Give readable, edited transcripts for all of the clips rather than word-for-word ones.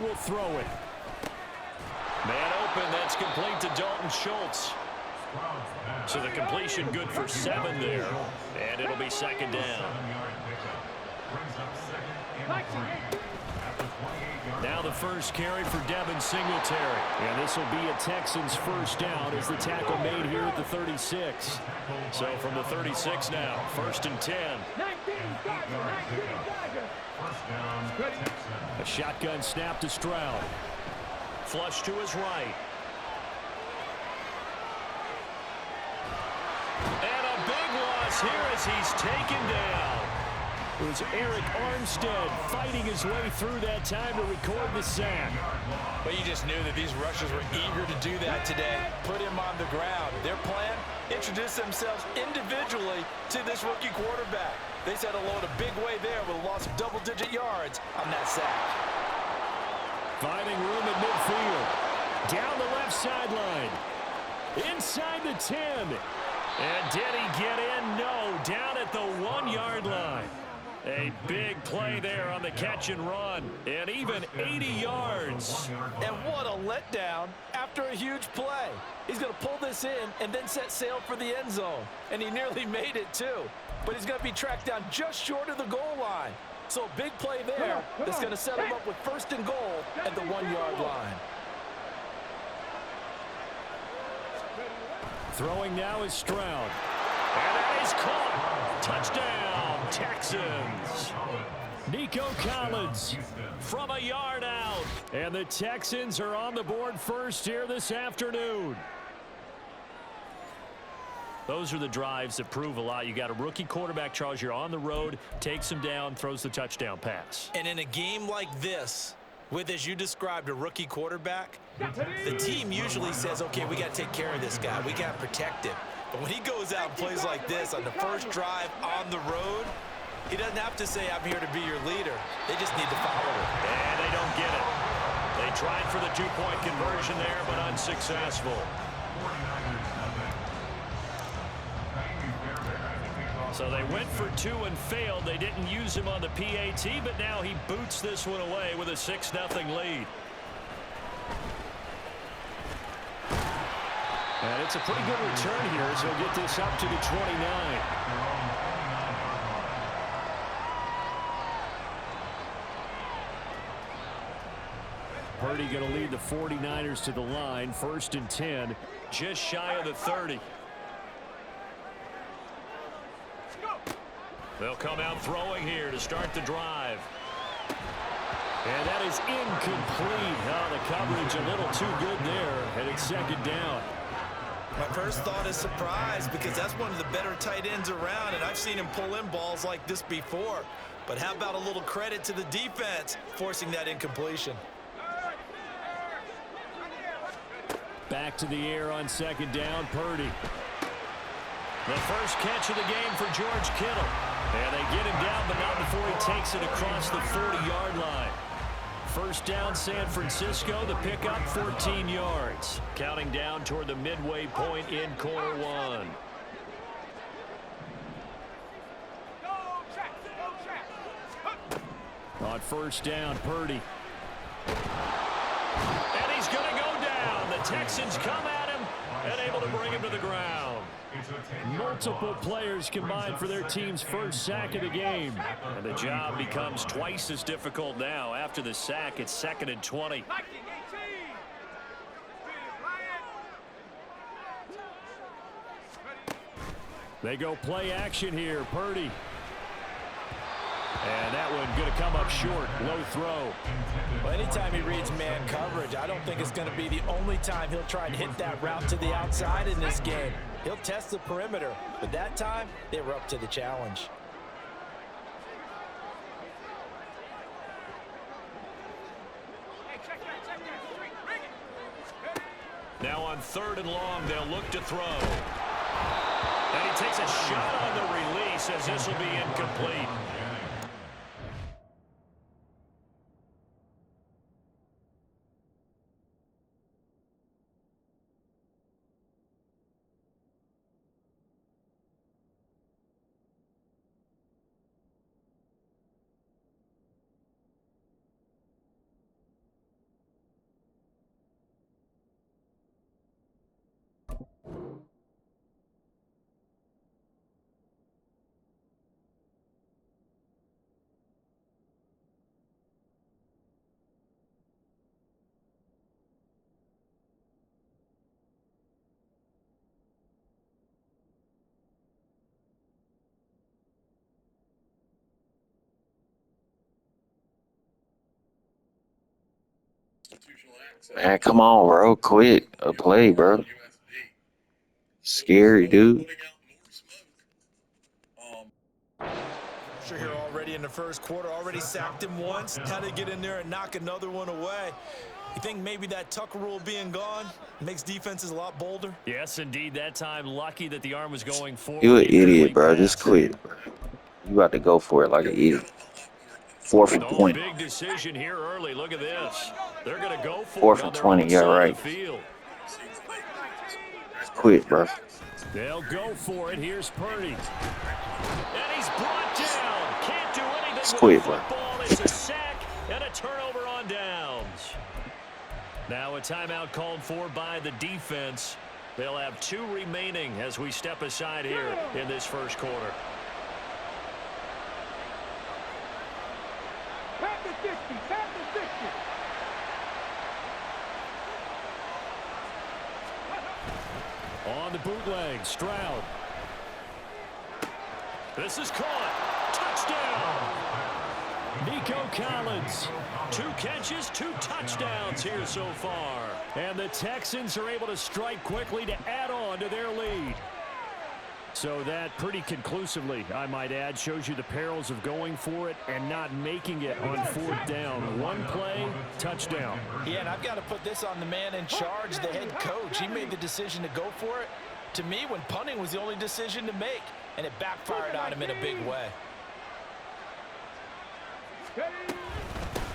will throw it. Man open, that's complete to Dalton Schultz. So the completion good for 7 there, and it'll be second down. Now the first carry for Devin Singletary. And this will be a Texans first down as the tackle made here at the 36. So from the 36 now, 1st and 10. A shotgun snap to Stroud. Flush to his right. And a big loss here as he's taken down. It was Eric Armstead fighting his way through that time to record the sack. But you just knew that these rushers were eager to do that today. Put him on the ground. Their plan, introduce themselves individually to this rookie quarterback. They said hello in a big way there with a loss of double-digit yards on that sack. Finding room at midfield. Down the left sideline. Inside the 10. And did he get in? No, down at the 1-yard line. A big play there on the catch and run. And even 80 yards. And what a letdown after a huge play. He's going to pull this in and then set sail for the end zone. And he nearly made it too. But he's going to be tracked down just short of the goal line. So a big play there that's going to set him up with 1st and goal at the 1-yard line. Throwing now is Stroud. And that is caught. Touchdown, Texans. Nico Collins from a yard out. And the Texans are on the board first here this afternoon. Those are the drives that prove a lot. You got a rookie quarterback, Charles. You're on the road, takes him down, throws the touchdown pass. And in a game like this, with, as you described, a rookie quarterback, the team usually says, okay, we got to take care of this guy. We got to protect him. But when he goes out and plays like this on the first drive on the road, he doesn't have to say, I'm here to be your leader. They just need to follow him. And they don't get it. They tried for the 2-point conversion there, but unsuccessful. So they went for 2 and failed. They didn't use him on the PAT, but now he boots this one away with a 6-0 lead. And it's a pretty good return here, so he'll get this up to the 29. Purdy going to lead the 49ers to the line, 1st and 10, just shy of the 30. They'll come out throwing here to start the drive. And that is incomplete. Oh, the coverage a little too good there, and it's 2nd down. My first thought is surprise, because that's one of the better tight ends around, and I've seen him pull in balls like this before. But how about a little credit to the defense forcing that incompletion? Back to the air on 2nd down, Purdy. The first catch of the game for George Kittle. And they get him down, but not before he takes it across the 40-yard line. 1st down, San Francisco. The pickup, 14 yards. Counting down toward the midway point in quarter 1. On 1st down, Purdy. And he's going to go down. The Texans come at him and able to bring him to the ground. Multiple players combined for their team's first sack of the game. And the job becomes twice as difficult now. After the sack, it's 2nd and 20. They go play action here. Purdy. And that one going to come up short. Low throw. Well, anytime he reads man coverage, I don't think it's going to be the only time he'll try and hit that route to the outside in this game. He'll test the perimeter, but that time they were up to the challenge. Now on 3rd and long, they'll look to throw. And he takes a shot on the release as this will be incomplete. Man, come on, bro. Quit a play, bro. Scary, dude. Sure, here already in the first quarter, already sacked him once. How to get in there and knock another one away. You think maybe that Tucker rule being gone makes defenses a lot bolder? Yes, indeed. That time, lucky that the arm was going forward. You an idiot, bro. Just quit, bro. You about to go for it like an idiot. 4 for 20. Big decision here early. Look at this. They're going to go for 4 it for on their 20. own Yeah, side right. of the field. Just quit, bro. They'll go for it. Here's Purdy. And he's brought down. Can't do anything Just with quit, the bro. football. It's a sack and a turnover on downs. Now a timeout called for by the defense. They'll have 2 remaining as we step aside here in this first quarter. Pass the 50, pass the 50. On the bootleg, Stroud. This is caught. Touchdown. Nico Collins. 2 catches, 2 touchdowns here so far. And the Texans are able to strike quickly to add on to their lead. So that pretty conclusively, I might add, shows you the perils of going for it and not making it on 4th down. 1 play, touchdown. Yeah, and I've got to put this on the man in charge, the head coach. He made the decision to go for it. To me, when punting was the only decision to make, and it backfired on him in a big way.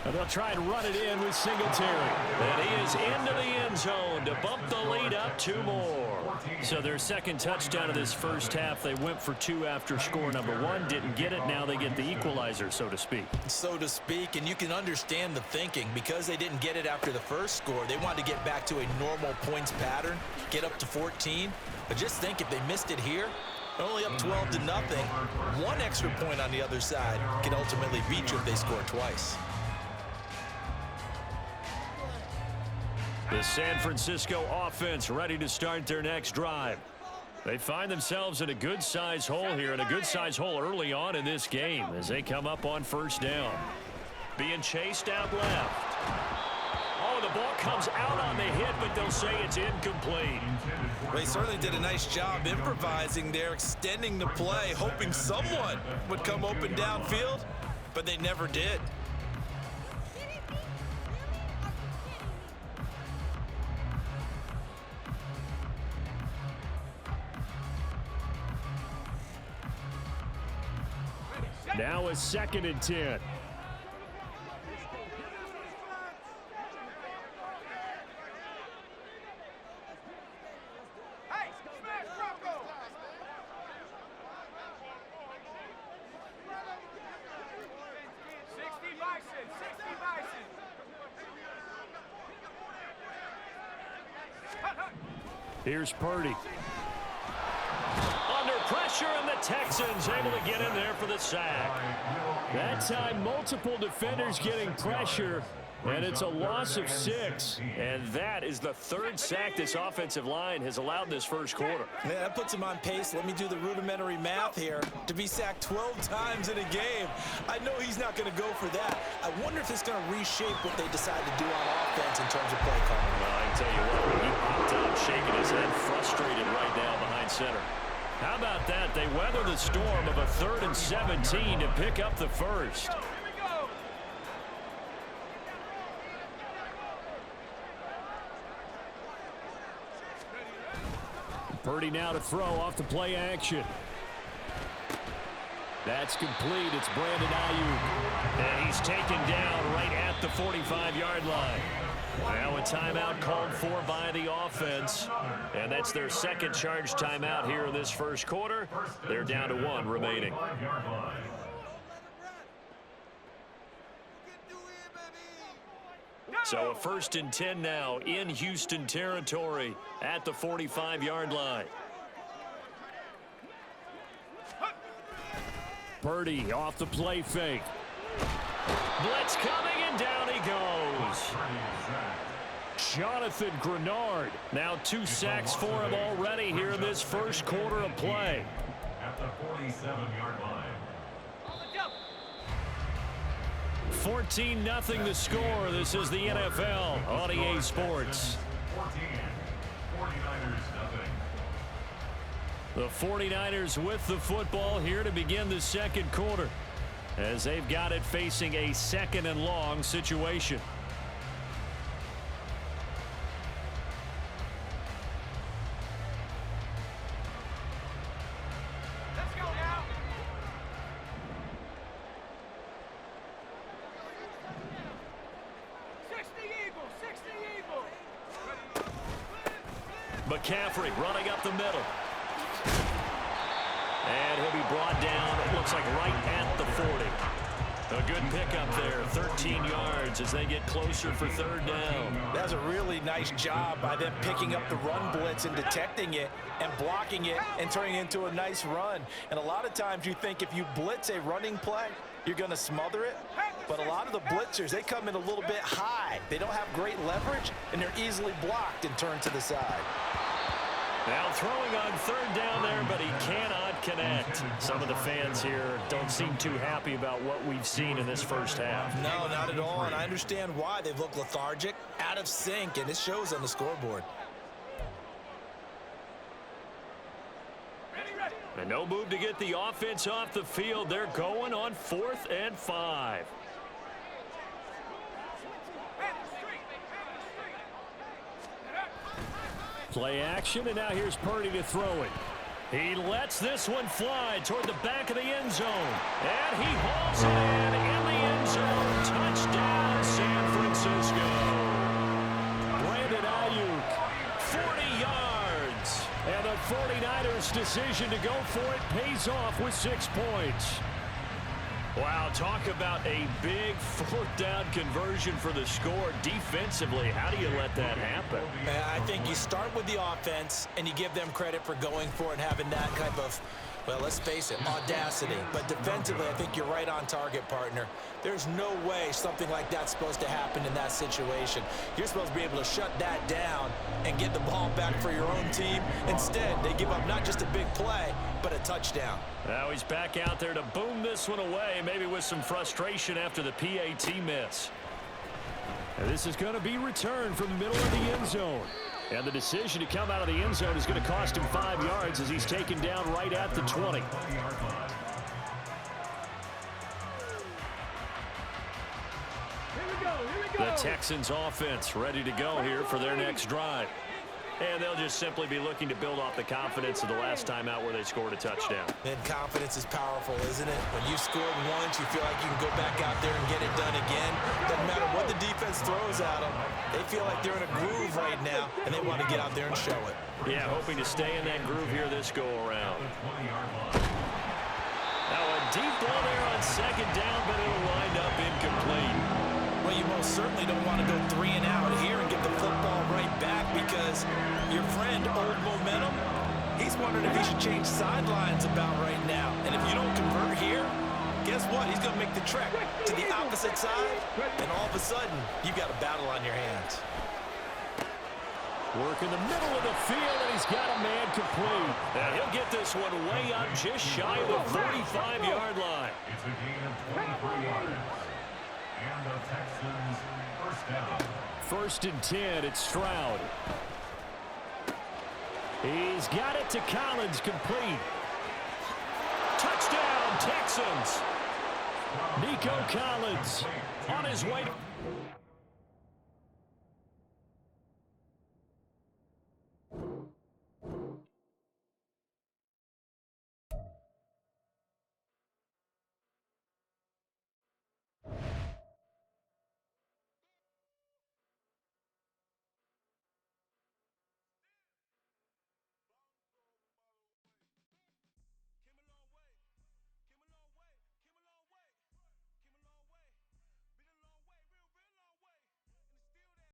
And they'll try and run it in with Singletary. And he is into the end zone to bump the lead up 2 more. So their second touchdown of this first half, they went for 2 after score number 1. Didn't get it. Now they get the equalizer, so to speak. So to speak, and you can understand the thinking. Because they didn't get it after the first score, they wanted to get back to a normal points pattern, get up to 14. But just think, if they missed it here, they're only up 12 to nothing. 1 extra point on the other side can ultimately beat you if they score twice. The San Francisco offense ready to start their next drive. They find themselves in a good-sized hole here, and a good-sized hole early on in this game as they come up on 1st down. Being chased out left. Oh, the ball comes out on the hit, but they'll say it's incomplete. They certainly did a nice job improvising there, extending the play, hoping someone would come open downfield, but they never did. Now a 2nd and 10. Here's Purdy. Under pressure, and the Texans able to get in there for the sack. That time, multiple defenders getting pressure, and it's a loss of 6. And that is the 3rd sack this offensive line has allowed in this first quarter. Yeah, that puts him on pace. Let me do the rudimentary math here. To be sacked 12 times in a game, I know he's not going to go for that. I wonder if it's going to reshape what they decide to do on offense in terms of play calling. Well, I can tell you what, he popped up, shaking his head, frustrated right now behind center. How about that? They weather the storm of a 3rd and 17 to pick up the first. Purdy now to throw off the play action. That's complete. It's Brandon Ayuk. And he's taken down right at the 45-yard line. Now a timeout called for by the offense. And that's their 2nd charge timeout here in this first quarter. They're down to 1 remaining. So a 1st and 10 now in Houston territory at the 45-yard line. Purdy off the play fake. Blitz coming, and down he goes. Jonathan Grenard. Now 2 sacks for him already here in this first quarter of play. At the 47-yard line. 14-0 the score. This is the NFL on EA Sports. 49ers, the 49ers with the football here to begin the second quarter, as they've got it facing a 2nd and long situation. Let's go now. McCaffrey running up the middle. And he'll be brought down, it looks like right at the 40. A good pickup there, 13 yards as they get closer for 3rd down. That's a really nice job by them picking up the run blitz and detecting it and blocking it and turning it into a nice run. And a lot of times you think if you blitz a running play, you're going to smother it. But a lot of the blitzers, they come in a little bit high. They don't have great leverage, and they're easily blocked and turned to the side. Now throwing on 3rd down there, but he cannot connect. Some of the fans here don't seem too happy about what we've seen in this first half. No, not at all, and I understand why. They look lethargic, out of sync, and it shows on the scoreboard. And no move to get the offense off the field. They're going on 4th and 5. Play action, and now here's Purdy to throw it. He lets this one fly toward the back of the end zone. And he hauls it in the end zone. Touchdown, San Francisco. Brandon Ayuk, 40 yards. And the 49ers' decision to go for it pays off with 6 points. Wow, talk about a big 4th down conversion for the score. Defensively, how do you let that happen? I think you start with the offense, and you give them credit for going for it and having that type of, well, let's face it, audacity. But defensively, I think you're right on target, partner. There's no way something like that's supposed to happen in that situation. You're supposed to be able to shut that down and get the ball back for your own team. Instead, they give up not just a big play, but a touchdown. Now he's back out there to boom this one away, maybe with some frustration after the PAT miss. And this is going to be returned from the middle of the end zone. And the decision to come out of the end zone is going to cost him 5 yards as he's taken down right at the 20. The Texans offense ready to go here for their next drive. And they'll just simply be looking to build off the confidence of the last time out where they scored a touchdown. And confidence is powerful, isn't it? When you scored once, you feel like you can go back out there and get it done again. Doesn't matter what the defense throws at them. They feel like they're in a groove right now, and they want to get out there and show it. Yeah, hoping to stay in that groove here this go-around. Now a deep ball there on 2nd down, but it'll wind up incomplete. Well, you most certainly don't want to go 3 and out here and get the football right back, because your friend, Old Momentum, he's wondering if he should change sidelines about right now. And if you don't convert here, guess what? He's going to make the trek to the opposite side, and all of a sudden, you've got a battle on your hands. Work in the middle of the field, and he's got a man complete. And he'll get this one way up just shy of the 45-yard line. It's a gain of 23 yards. And the Texans 1st down. 1st and 10, it's Stroud. He's got it to Collins, complete. Touchdown, Texans. Nico Collins on his way.